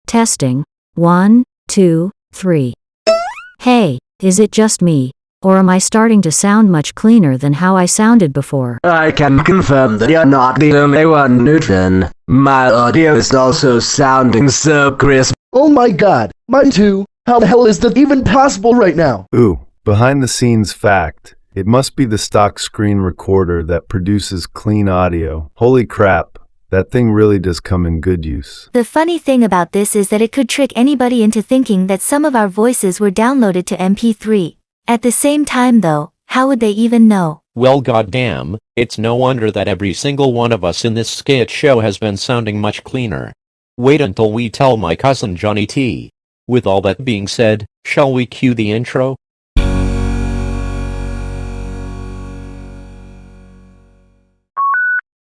Testing. 1, 2, 3. Hey, is it just me? Or am I starting to sound much cleaner than how I sounded before? I can confirm that you're not the only one, Newton. My audio is also sounding so crisp. Oh my god, mine too. How the hell is that even possible right now? Ooh, behind the scenes fact. It must be the stock screen recorder that produces clean audio. Holy crap, that thing really does come in good use. The funny thing about this is that it could trick anybody into thinking that some of our voices were downloaded to MP3. At the same time though, how would they even know? Well goddamn, it's no wonder that every single one of us in this skit show has been sounding much cleaner. Wait until we tell my cousin Johnny T. With all that being said, shall we cue the intro?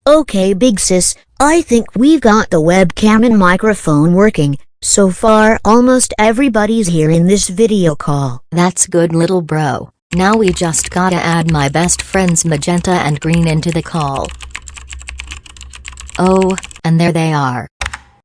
Okay, big sis, I think we've got the webcam and microphone working. So far, almost everybody's here in this video call. That's good, little bro. Now we just gotta add my best friends Magenta and Green into the call. Oh, and there they are.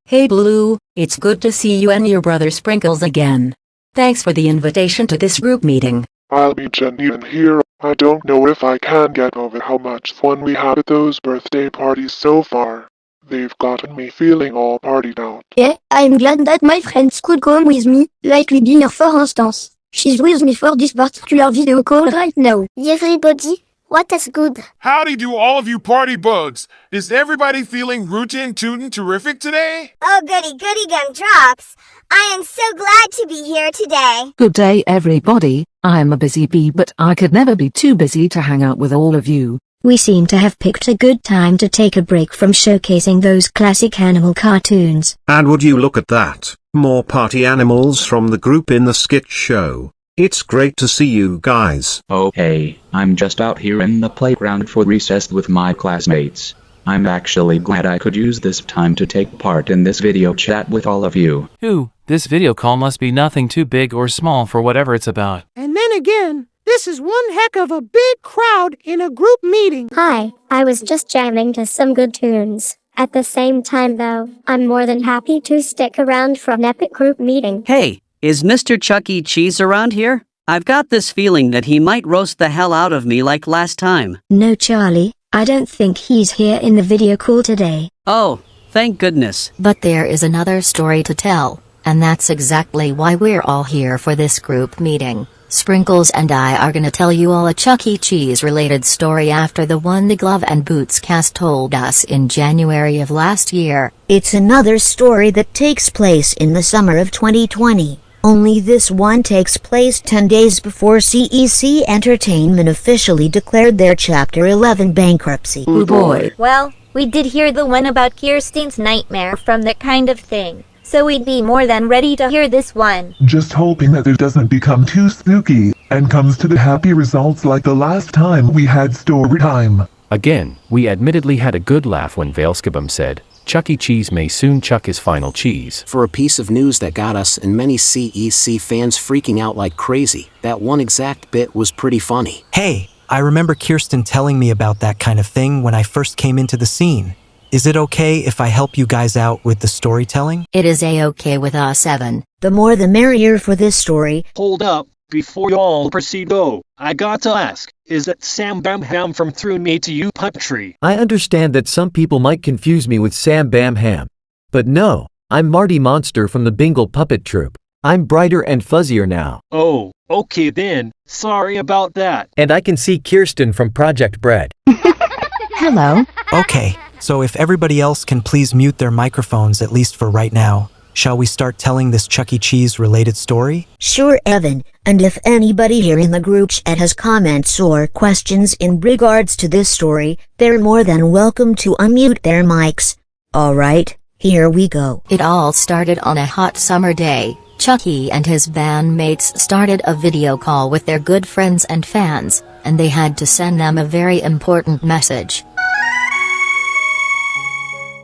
Hey Blue, it's good to see you and your brother Sprinkles again. Thanks for the invitation to this group meeting. I'll be genuine here. I don't know if I can get over how much fun we had at those birthday parties so far. They've gotten me feeling all partied out. Yeah, I'm glad that my friends could come with me, like Libiner for instance. She's with me for this particular video call right now. Everybody, what is good? Howdy do all of you party bugs. Is everybody feeling rootin' tootin' terrific today? Oh goody goody gumdrops. I am so glad to be here today. Good day everybody. I'm a busy bee but I could never be too busy to hang out with all of you. We seem to have picked a good time to take a break from showcasing those classic animal cartoons. And would you look at that, more party animals from the group in the skit show. It's great to see you guys. Oh hey, I'm just out here in the playground for recess with my classmates. I'm actually glad I could use this time to take part in this video chat with all of you. Ooh, this video call must be nothing too big or small for whatever it's about. And then again, this is one heck of a big crowd in a group meeting. Hi, I was just jamming to some good tunes. At the same time though, I'm more than happy to stick around for an epic group meeting. Hey, is Mr. Chuck E. Cheese around here? I've got this feeling that he might roast the hell out of me like last time. No Charlie, I don't think he's here in the video call today. Oh, thank goodness. But there is another story to tell, and that's exactly why we're all here for this group meeting. Sprinkles and I are gonna tell you all a Chuck E. Cheese related story after the one the Glove and Boots cast told us in January of last year. It's another story that takes place in the summer of 2020. Only this one takes place 10 days before CEC Entertainment officially declared their Chapter 11 bankruptcy. Oh boy. Well, we did hear the one about Kirsten's nightmare from That Kind of Thing. So we'd be more than ready to hear this one. Just hoping that it doesn't become too spooky, and comes to the happy results like the last time we had story time. Again, we admittedly had a good laugh when Vailskibum said, Chuck E. Cheese may soon chuck his final cheese. For a piece of news that got us and many CEC fans freaking out like crazy, that one exact bit was pretty funny. Hey, I remember Kirsten telling me about That Kind of Thing when I first came into the scene. Is it okay if I help you guys out with the storytelling? It is a-okay with us, Evan. The more the merrier for this story. Hold up, before y'all proceed though, I got to ask, is that Sam Bam Ham from Through Me to You Puppetry? I understand that some people might confuse me with Sam Bam Ham. But no, I'm Marty Monster from the Bingle Puppet Troupe. I'm brighter and fuzzier now. Oh, okay then, sorry about that. And I can see Kirsten from Project Bread. Hello. Okay, so if everybody else can please mute their microphones at least for right now, shall we start telling this Chuck E. Cheese related story? Sure, Evan, and if anybody here in the group chat has comments or questions in regards to this story, they're more than welcome to unmute their mics. Alright, here we go. It all started on a hot summer day. Chucky and his bandmates started a video call with their good friends and fans, and they had to send them a very important message.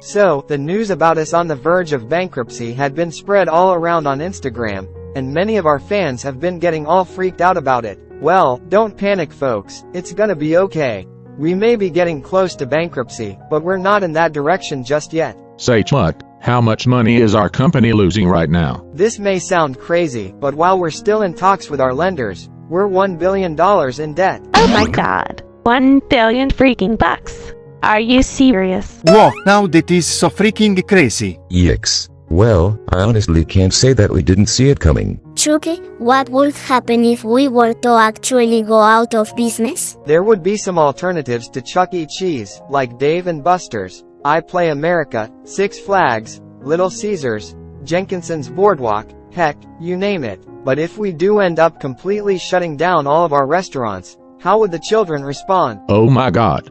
So, the news about us on the verge of bankruptcy had been spread all around on Instagram, and many of our fans have been getting all freaked out about it. Well, don't panic folks, it's gonna be okay. We may be getting close to bankruptcy, but we're not in that direction just yet. Say Chuck, How much money is our company losing right now? This may sound crazy, but while we're still in talks with our lenders, we're $1 billion in debt. Oh my god. 1 billion freaking bucks. Are you serious? Whoa, now that is so freaking crazy. Yikes. Well, I honestly can't say that we didn't see it coming. Chucky, what would happen if we were to actually go out of business? There would be some alternatives to Chuck E. Cheese, like Dave & Buster's, I Play America, Six Flags, Little Caesars, Jenkinson's Boardwalk, heck, you name it. But if we do end up completely shutting down all of our restaurants, how would the children respond? Oh my god.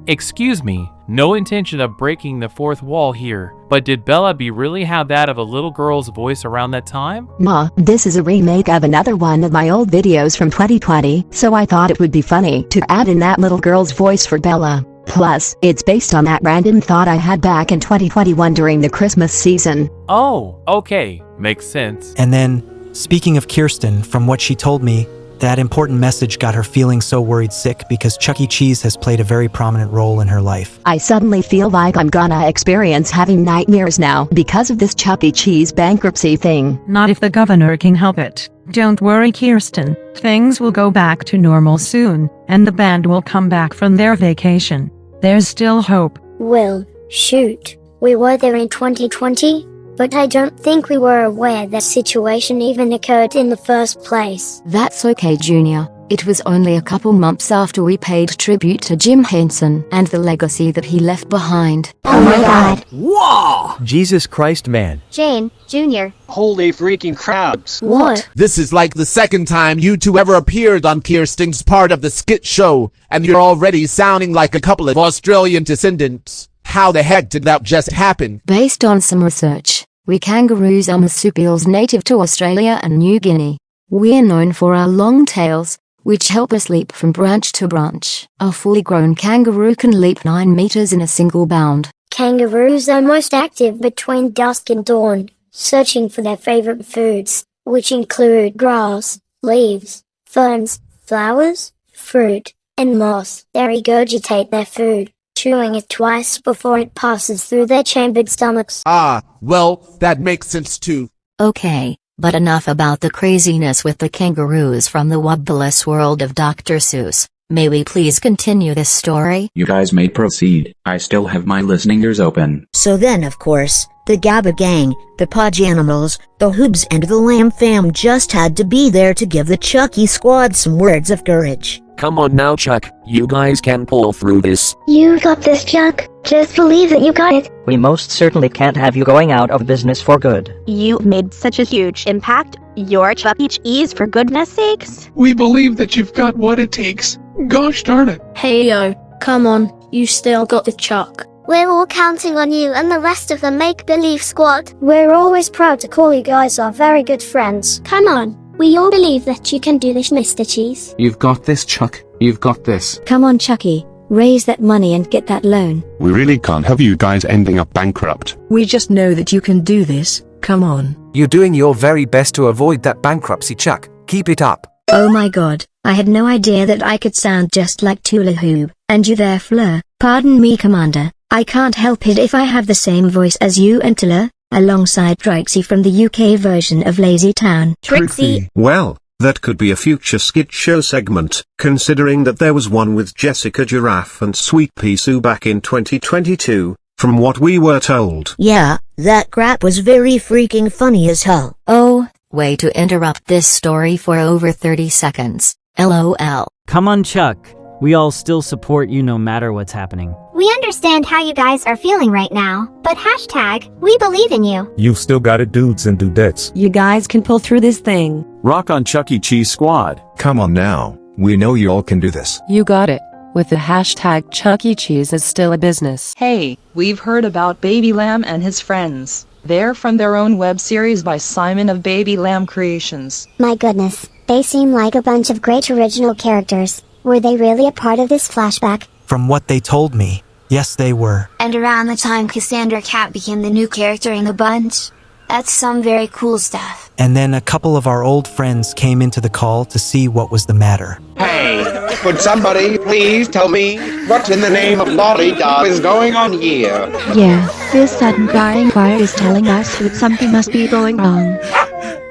Excuse me, no intention of breaking the fourth wall here, but did Bella B really have that of a little girl's voice around that time? Ma, this is a remake of another one of my old videos from 2020, so I thought it would be funny to add in that little girl's voice for Bella. Plus, it's based on that random thought I had back in 2021 during the Christmas season. Oh, okay, makes sense. And then, speaking of Kirsten, from what she told me, that important message got her feeling so worried sick because Chuck E. Cheese has played a very prominent role in her life. I suddenly feel like I'm gonna experience having nightmares now because of this Chuck E. Cheese bankruptcy thing. Not if the governor can help it. Don't worry, Kirsten. Things will go back to normal soon, and the band will come back from their vacation. There's still hope. Well, shoot. We were there in 2020, but I don't think we were aware that situation even occurred in the first place. That's okay, Junior. It was only a couple months after we paid tribute to Jim Henson and the legacy that he left behind. Oh my god. Whoa! Jesus Christ, man. Jane, Junior. Holy freaking crabs. What? This is like the second time you two ever appeared on Kirsten's part of the skit show, and you're already sounding like a couple of Australian descendants. How the heck did that just happen? Based on some research, we kangaroos are marsupials native to Australia and New Guinea. We're known for our long tails, which help us leap from branch to branch. A fully grown kangaroo can leap 9 meters in a single bound. Kangaroos are most active between dusk and dawn, searching for their favorite foods, which include grass, leaves, ferns, flowers, fruit, and moss. They regurgitate their food, chewing it twice before it passes through their chambered stomachs. Ah, well, that makes sense too. Okay, but enough about the craziness with the kangaroos from the wobbleless world of Dr. Seuss. May we please continue this story? You guys may proceed. I still have my listening ears open. So then, of course, the Gabba Gang, the Podgy Animals, the Hoobs and the Lamb Fam just had to be there to give the Chucky Squad some words of courage. Come on now, Chuck. You guys can pull through this. You got this, Chuck. Just believe that you got it. We most certainly can't have you going out of business for good. You've made such a huge impact. You're Chuck E. Cheese, for goodness sakes. We believe that you've got what it takes. Gosh darn it. Hey yo, come on. You still got the Chuck. We're all counting on you and the rest of the make-believe squad. We're always proud to call you guys our very good friends. Come on. We all believe that you can do this, Mr. Cheese. You've got this, Chuck. You've got this. Come on, Chucky. Raise that money and get that loan. We really can't have you guys ending up bankrupt. We just know that you can do this. Come on. You're doing your very best to avoid that bankruptcy, Chuck. Keep it up. Oh my god, I had no idea that I could sound just like Tula Hoob. And you there, Fleur. Pardon me, Commander. I can't help it if I have the same voice as you and Tula, alongside Trixie from the UK version of Lazy Town. Trixie. Well, that could be a future skit show segment, considering that there was one with Jessica Giraffe and Sweet Pea Sue back in 2022, from what we were told. Yeah, that crap was very freaking funny as hell. Oh, way to interrupt this story for over 30 seconds. LOL. Come on, Chuck. We all still support you no matter what's happening. We understand how you guys are feeling right now, but hashtag, we believe in you. You've still got it, dudes and dudettes. You guys can pull through this thing. Rock on, Chuck E. Cheese Squad. Come on now. We know you all can do this. You got it. With the hashtag Chuck E. Cheese is still a business. Hey, we've heard about Baby Lamb and his friends. They're from their own web series by Simon of Baby Lamb Creations. My goodness, they seem like a bunch of great original characters. Were they really a part of this flashback? From what they told me, yes they were. And around the time Cassandra Cat became the new character in the bunch, That's some very cool stuff. And then a couple of our old friends came into the call to see what was the matter. Hey, could somebody please tell me what in the name of Lolly Dog is going on here? Yeah, this sudden dying fire is telling us that something must be going wrong.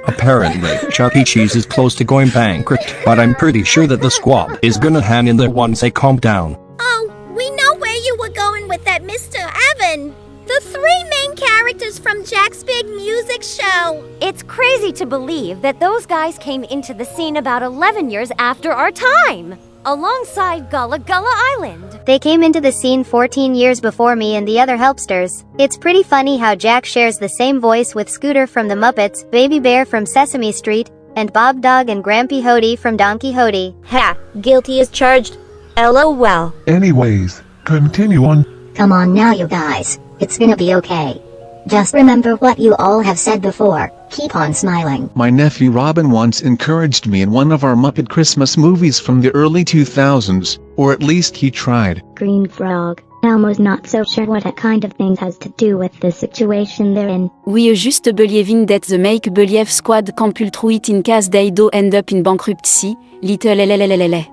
Apparently, Chuck E. Cheese is close to going bankrupt, but I'm pretty sure that the squad is gonna hang in there once they calm down. Oh, we know where you were going with that, Mr. Evan. The three main characters from Jack's Big Music Show. It's crazy to believe that those guys came into the scene about 11 years after our time, alongside Gullah Gullah Island. They came into the scene 14 years before me and the other helpsters. It's pretty funny how Jack shares the same voice with Scooter from the Muppets, Baby Bear from Sesame Street, and Bob Dog and Grampy Hody from Don Quixote. Ha! Guilty as charged. LOL. Anyways, continue on. Come on now, you guys. It's gonna be okay. Just remember what you all have said before. Keep on smiling. My nephew Robin once encouraged me in one of our Muppet Christmas movies from the early 2000s, or at least he tried. Green Frog. Elmo's not so sure what a kind of things has to do with the situation they're in. We just believing that the make believe squad can pull through it in case they do end up in bankruptcy. Little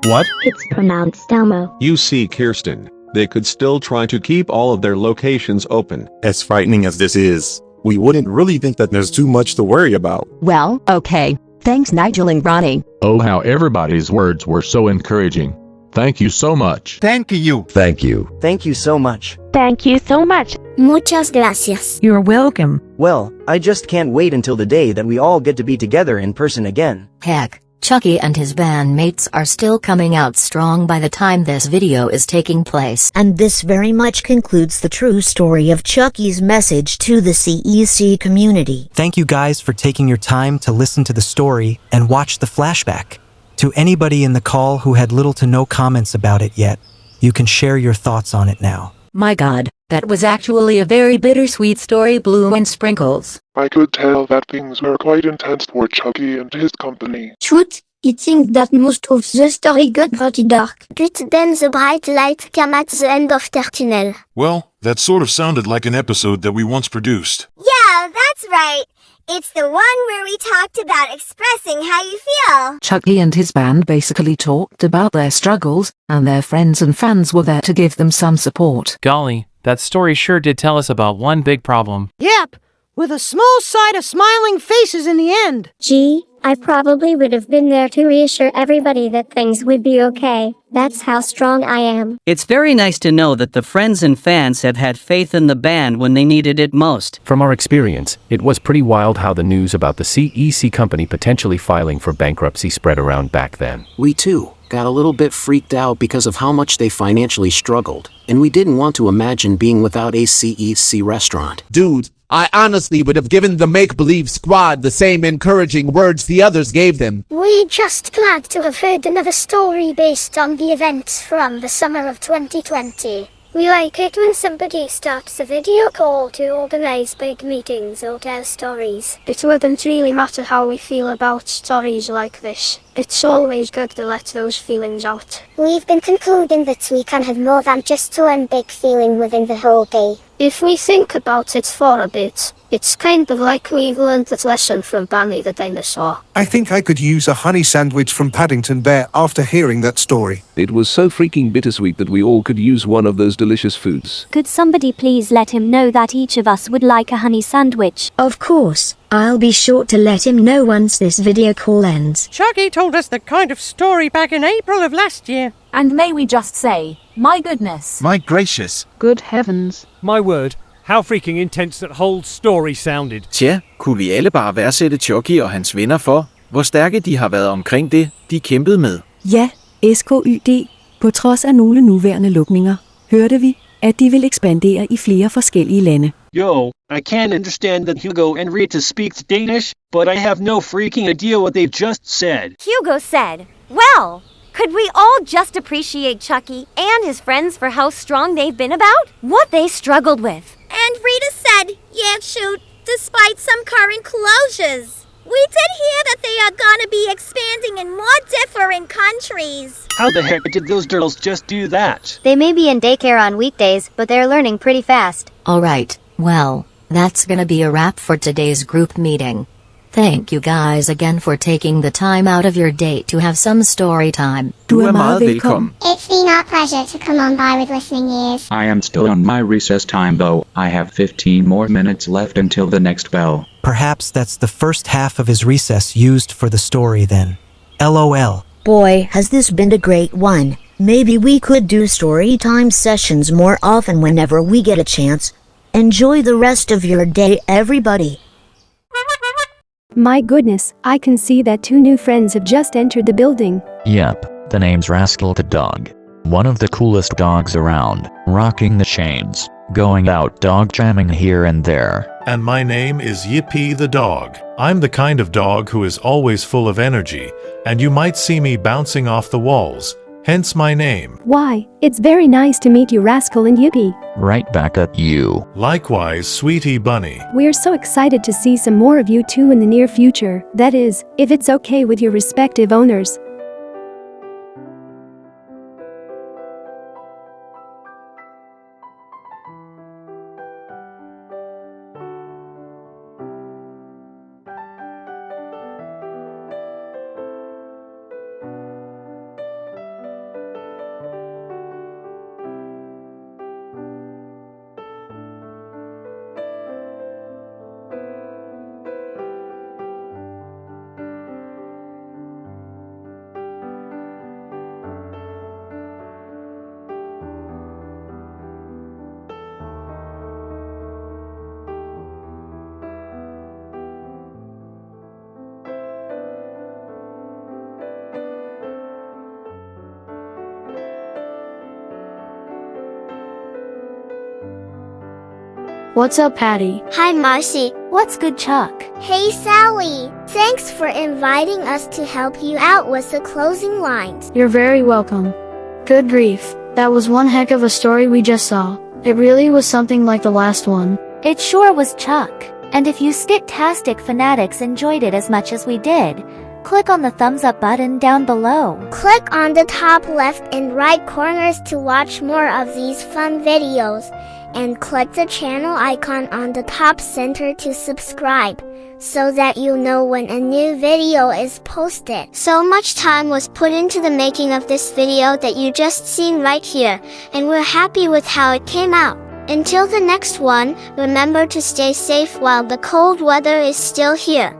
What? It's pronounced Elmo. You see, Kirsten, they could still try to keep all of their locations open. As frightening as this is, we wouldn't really think that there's too much to worry about. Well, okay. Thanks, Nigel and Ronnie. Oh, how everybody's words were so encouraging. Thank you so much. Thank you. Thank you. Thank you so much. Thank you so much. Muchas gracias. You're welcome. Well, I just can't wait until the day that we all get to be together in person again. Heck, Chucky and his bandmates are still coming out strong by the time this video is taking place. And this very much concludes the true story of Chucky's message to the CEC community. Thank you guys for taking your time to listen to the story and watch the flashback. To anybody in the call who had little to no comments about it yet, you can share your thoughts on it now. My God, that was actually a very bittersweet story, Blue and Sprinkles. I could tell that things were quite intense for Chucky and his company. Shoot, I think that most of the story got pretty dark. But then the bright light came at the end of the tunnel. Well, that sort of sounded like an episode that we once produced. Yeah, that's right. It's the one where we talked about expressing how you feel. Chucky and his band basically talked about their struggles, and their friends and fans were there to give them some support. Golly, that story sure did tell us about one big problem. Yep, with a small side of smiling faces in the end. Gee, I probably would have been there to reassure everybody that things would be okay. That's how strong I am. It's very nice to know that the friends and fans have had faith in the band when they needed it most. From our experience, it was pretty wild how the news about the CEC company potentially filing for bankruptcy spread around back then. We too got a little bit freaked out because of how much they financially struggled, and we didn't want to imagine being without a CEC restaurant. Dude, I honestly would have given the make-believe squad the same encouraging words the others gave them. We just glad to have heard another story based on the events from the summer of 2020. We like it when somebody starts a video call to organize big meetings or tell stories. It wouldn't really matter how we feel about stories like this. It's always good to let those feelings out. We've been concluding that we can have more than just one big feeling within the whole day. If we think about it for a bit, it's kind of like we've learned that lesson from Barney the dinosaur. I think I could use a honey sandwich from Paddington Bear after hearing that story. It was so freaking bittersweet that we all could use one of those delicious foods. Could somebody please let him know that each of us would like a honey sandwich? Of course. I'll be sure to let him know once this video call ends. Chucky told us that kind of story back in April of last year. And may we just say, my goodness. My gracious. Good heavens. My word, how freaking intense that whole story sounded. Tja, kunne vi alle bare værdsætte Chucky og hans venner for, hvor stærke de har været omkring det, de kæmpede med. Ja, SKYD. På trods af nogle nuværende lukninger, hørte vi, at de vil ekspandere i flere forskellige lande. Yo, I can't understand that Hugo and Rita speaks Danish, but I have no freaking idea what they've just said. Hugo said, well, could we all just appreciate Chucky and his friends for how strong they've been about what they struggled with? And Rita said, yeah, shoot, despite some current closures. We did hear that they are gonna be expanding in more different countries. How the heck did those girls just do that? They may be in daycare on weekdays, but they're learning pretty fast. Alright, well, That's gonna be a wrap for today's group meeting. Thank you guys again for taking the time out of your day to have some story time. Du er meget velkommen. It's been our pleasure to come on by with listening ears. I am still on my recess time though. I have 15 more minutes left until the next bell. Perhaps that's the first half of his recess used for the story then. LOL. Boy, has this been a great one. Maybe we could do story time sessions more often whenever we get a chance. Enjoy the rest of your day, everybody. My goodness, I can see that 2 new friends have just entered the building. Yep, the name's Rascal the Dog. One of the coolest dogs around, rocking the chains, going out dog jamming here and there. And my name is Yippy the Dog. I'm the kind of dog who is always full of energy, and you might see me bouncing off the walls, hence my name. Why, it's very nice to meet you, Rascal and Yippy. Right back at you. Likewise, sweetie bunny. We're so excited to see some more of you two in the near future, that is, if it's okay with your respective owners. What's up, Patty? Hi, Marcy. What's good, Chuck? Hey, Sally. Thanks for inviting us to help you out with the closing lines. You're very welcome. Good grief, that was one heck of a story we just saw. It really was something like the last one. It sure was, Chuck. And if you Skit-tastic fanatics enjoyed it as much as we did, click on the thumbs up button down below. Click on the top left and right corners to watch more of these fun videos. And click the channel icon on the top center to subscribe, so that you know when a new video is posted. So much time was put into the making of this video that you just seen right here, and we're happy with how it came out. Until the next one, remember to stay safe while the cold weather is still here.